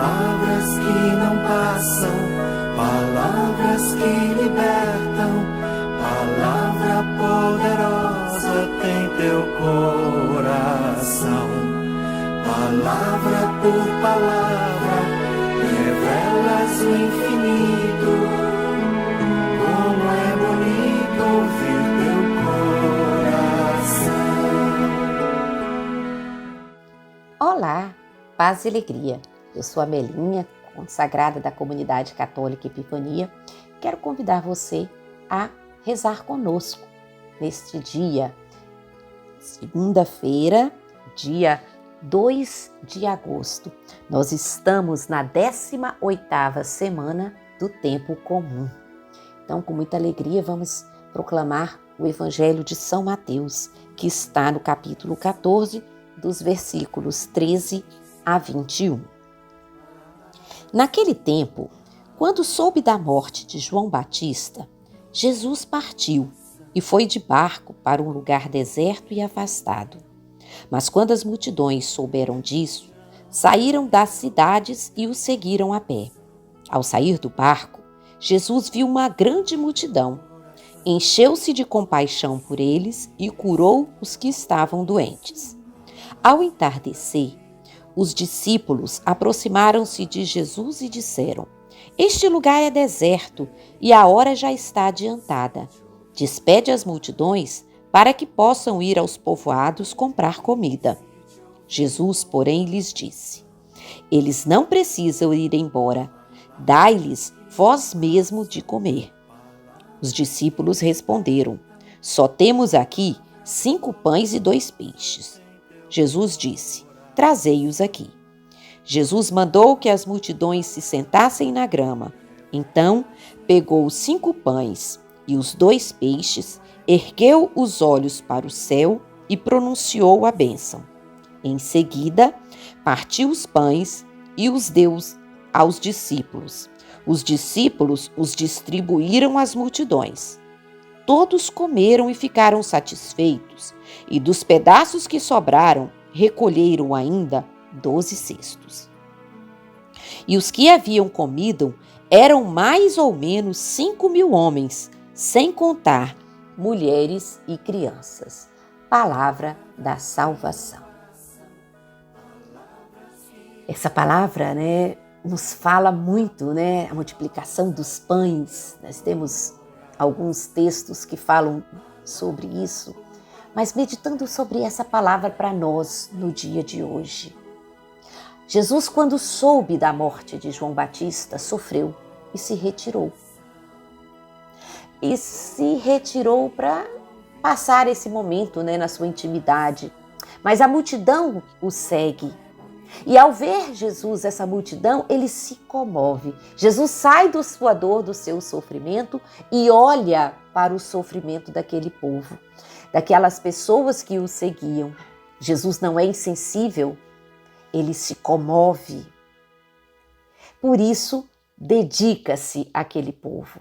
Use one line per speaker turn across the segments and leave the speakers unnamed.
Palavras que não passam, palavras que libertam, palavra poderosa tem teu coração. Palavra por palavra, revelas o infinito. Como é bonito ouvir teu coração.
Olá, paz e alegria. Eu sou a Melinha, consagrada da Comunidade Católica Epifania. Quero convidar você a rezar conosco neste dia, segunda-feira, dia 2 de agosto. Nós estamos na 18ª semana do Tempo Comum. Então, com muita alegria, vamos proclamar o Evangelho de São Mateus, que está no capítulo 14, dos versículos 13 a 21. Naquele tempo, quando soube da morte de João Batista, Jesus partiu e foi de barco para um lugar deserto e afastado. Mas quando as multidões souberam disso, saíram das cidades e o seguiram a pé. Ao sair do barco, Jesus viu uma grande multidão, encheu-se de compaixão por eles e curou os que estavam doentes. Ao entardecer, os discípulos aproximaram-se de Jesus e disseram: Este lugar é deserto e a hora já está adiantada. Despede as multidões para que possam ir aos povoados comprar comida. Jesus, porém, lhes disse: Eles não precisam ir embora. Dai-lhes vós mesmos de comer. Os discípulos responderam: Só temos aqui 5 pães e 2 peixes. Jesus disse: Trazei-os aqui. Jesus mandou que as multidões se sentassem na grama. Então, pegou os 5 pães e os 2 peixes, ergueu os olhos para o céu e pronunciou a bênção. Em seguida, partiu os pães e os deu aos discípulos. Os discípulos os distribuíram às multidões. Todos comeram e ficaram satisfeitos, e dos pedaços que sobraram, recolheram ainda 12 cestos. E os que haviam comido eram mais ou menos 5.000 homens, sem contar mulheres e crianças. Palavra da salvação. Essa palavra, nos fala muito, a multiplicação dos pães. Nós temos alguns textos que falam sobre isso. Mas meditando sobre essa palavra para nós no dia de hoje. Jesus, quando soube da morte de João Batista, sofreu e se retirou. E se retirou para passar esse momento na sua intimidade. Mas a multidão o segue. E ao ver Jesus, essa multidão, ele se comove. Jesus sai da sua dor, do seu sofrimento e olha para o sofrimento daquele povo, daquelas pessoas que o seguiam. Jesus não é insensível, ele se comove. Por isso, dedica-se àquele povo.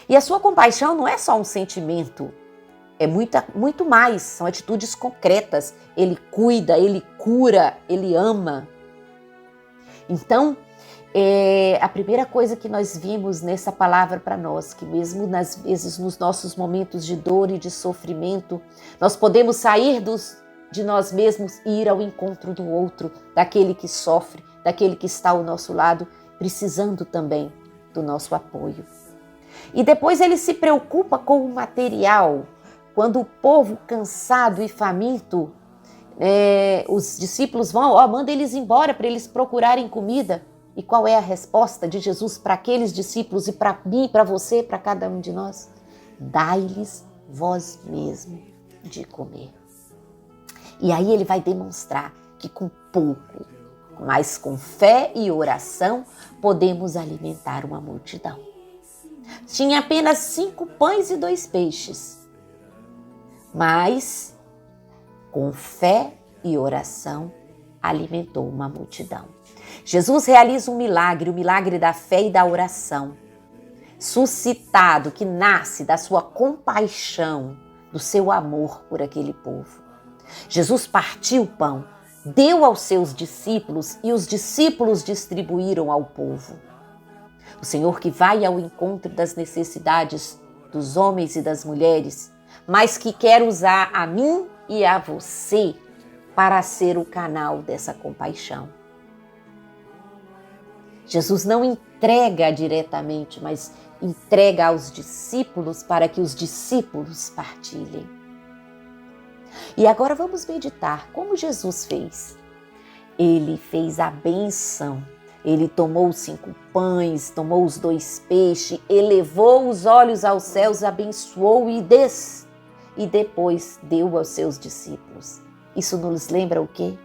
E a sua compaixão não é só um sentimento, é muito mais, são atitudes concretas. Ele cuida, ele cura, ele ama. Então, a primeira coisa que nós vimos nessa palavra para nós, que mesmo nas vezes nos nossos momentos de dor e de sofrimento, nós podemos sair de nós mesmos e ir ao encontro do outro, daquele que sofre, daquele que está ao nosso lado, precisando também do nosso apoio. E depois ele se preocupa com o material. Quando o povo cansado e faminto, os discípulos vão, manda eles embora para eles procurarem comida. E qual é a resposta de Jesus para aqueles discípulos e para mim, para você, para cada um de nós? Dai-lhes vós mesmo de comer. E aí ele vai demonstrar que com pouco, mas com fé e oração, podemos alimentar uma multidão. Tinha apenas 5 pães e 2 peixes. Mas com fé e oração, alimentou uma multidão. Jesus realiza um milagre, o milagre da fé e da oração, suscitado, que nasce da sua compaixão, do seu amor por aquele povo. Jesus partiu o pão, deu aos seus discípulos e os discípulos distribuíram ao povo. O Senhor que vai ao encontro das necessidades dos homens e das mulheres, mas que quer usar a mim e a você para ser o canal dessa compaixão. Jesus não entrega diretamente, mas entrega aos discípulos para que os discípulos partilhem. E agora vamos meditar como Jesus fez. Ele fez a bênção. Ele tomou os 5 pães, tomou os 2 peixes, elevou os olhos aos céus, abençoou e depois deu aos seus discípulos. Isso nos lembra o quê?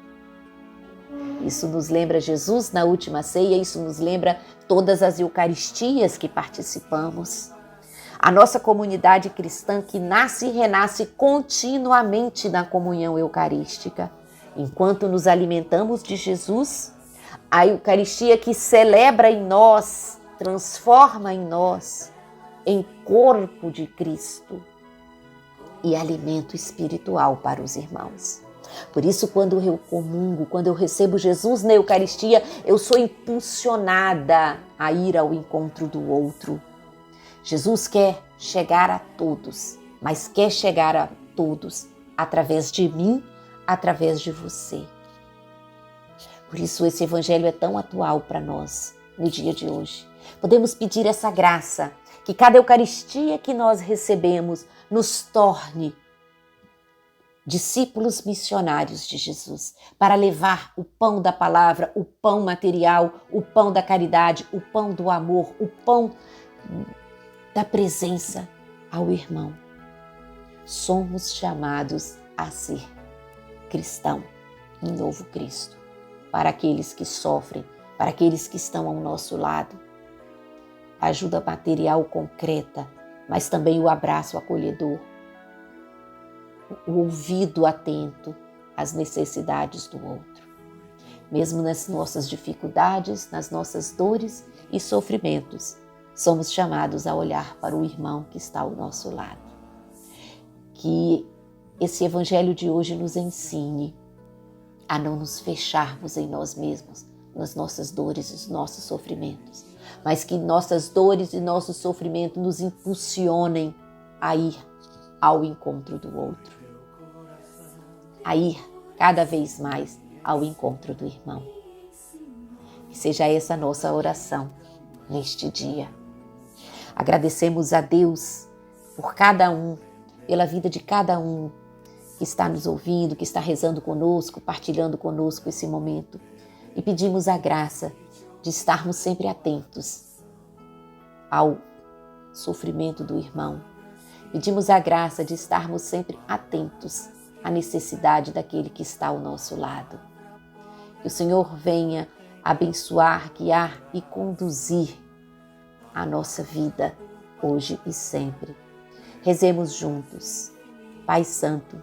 Isso nos lembra Jesus na última ceia, isso nos lembra todas as eucaristias que participamos. A nossa comunidade cristã que nasce e renasce continuamente na comunhão eucarística. Enquanto nos alimentamos de Jesus, a Eucaristia que celebra em nós, transforma em nós, em corpo de Cristo e alimento espiritual para os irmãos. Por isso, quando eu comungo, quando eu recebo Jesus na Eucaristia, eu sou impulsionada a ir ao encontro do outro. Jesus quer chegar a todos, mas quer chegar a todos através de mim, através de você. Por isso esse evangelho é tão atual para nós no dia de hoje. Podemos pedir essa graça, que cada Eucaristia que nós recebemos nos torne discípulos missionários de Jesus, para levar o pão da palavra, o pão material, o pão da caridade, o pão do amor, o pão da presença ao irmão. Somos chamados a ser cristão, um novo Cristo, para aqueles que sofrem, para aqueles que estão ao nosso lado. Ajuda material concreta, mas também o abraço acolhedor, o ouvido atento às necessidades do outro. Mesmo nas nossas dificuldades, nas nossas dores e sofrimentos, somos chamados a olhar para o irmão que está ao nosso lado. Que esse evangelho de hoje nos ensine a não nos fecharmos em nós mesmos, nas nossas dores e nos nossos sofrimentos, mas que nossas dores e nossos sofrimentos nos impulsionem a ir ao encontro do outro, a ir cada vez mais ao encontro do irmão. Que seja essa a nossa oração neste dia. Agradecemos a Deus por cada um, pela vida de cada um que está nos ouvindo, que está rezando conosco, partilhando conosco esse momento. E pedimos a graça de estarmos sempre atentos ao sofrimento do irmão. Pedimos a graça de estarmos sempre atentos à necessidade daquele que está ao nosso lado. Que o Senhor venha abençoar, guiar e conduzir a nossa vida hoje e sempre. Rezemos juntos. Pai Santo,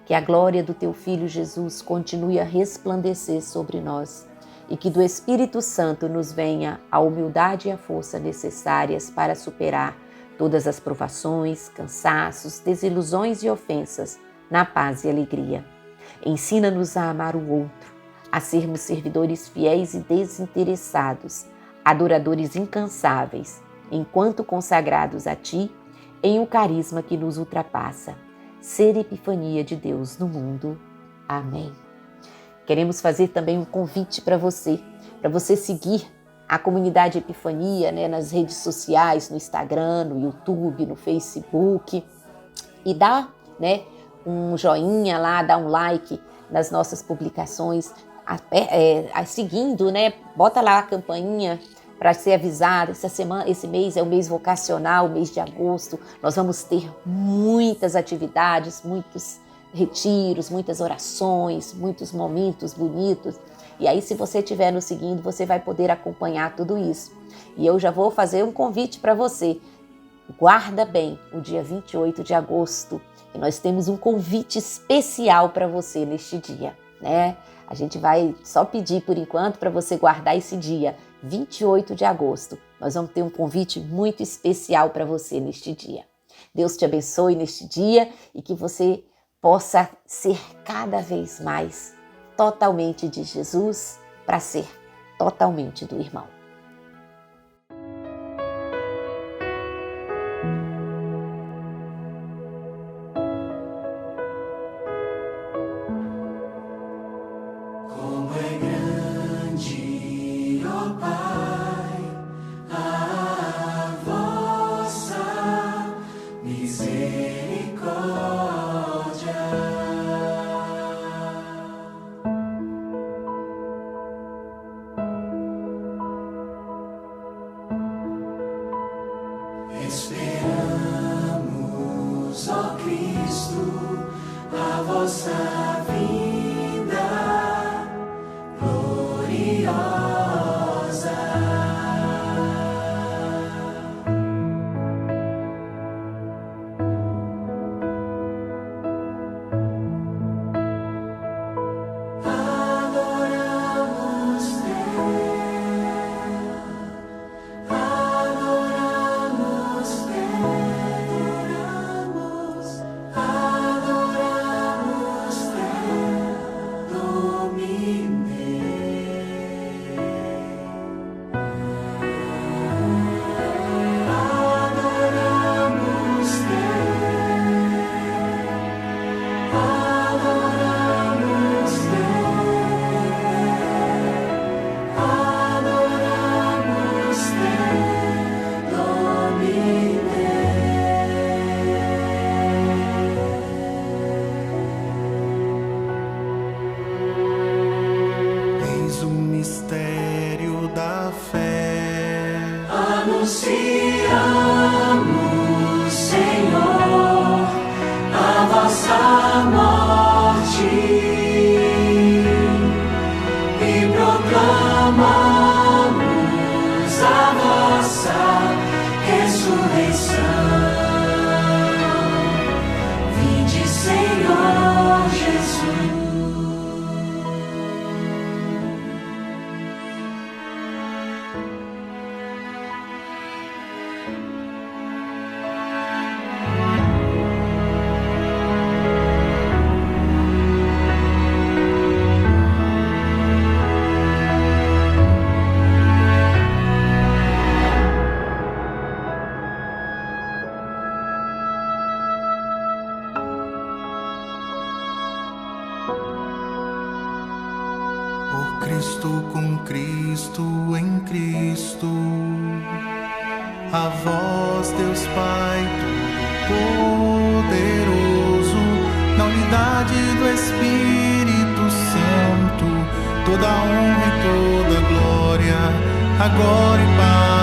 que a glória do Teu Filho Jesus continue a resplandecer sobre nós e que do Espírito Santo nos venha a humildade e a força necessárias para superar todas as provações, cansaços, desilusões e ofensas na paz e alegria. Ensina-nos a amar o outro, a sermos servidores fiéis e desinteressados, adoradores incansáveis, enquanto consagrados a Ti, em um carisma que nos ultrapassa. Ser epifania de Deus no mundo. Amém. Queremos fazer também um convite para você seguir a comunidade Epifania, nas redes sociais, no Instagram, no YouTube, no Facebook, e dá, um joinha lá, dá um like nas nossas publicações, seguindo, bota lá a campainha para ser avisado. Esse mês é o mês vocacional, o mês de agosto. Nós vamos ter muitas atividades, muitos retiros, muitas orações, muitos momentos bonitos. E aí, se você estiver nos seguindo, você vai poder acompanhar tudo isso. E eu já vou fazer um convite para você. Guarda bem o dia 28 de agosto, e nós temos um convite especial para você neste dia, A gente vai só pedir por enquanto para você guardar esse dia, 28 de agosto. Nós vamos ter um convite muito especial para você neste dia. Deus te abençoe neste dia e que você possa ser cada vez mais totalmente de Jesus para ser totalmente do irmão.
Como é grande, ó Pai, a vossa misericórdia. Esperamos, ó Cristo, a vossa vinda gloriosa. Eis o mistério da fé. Anunciamos, Senhor, a vossa morte e proclamamos a vossa ressurreição. Vinde, Senhor Jesus. Por Cristo, com Cristo, em Cristo, a vós, Deus Pai Todo-Poderoso, na unidade do Espírito Santo, toda honra e toda glória, agora e para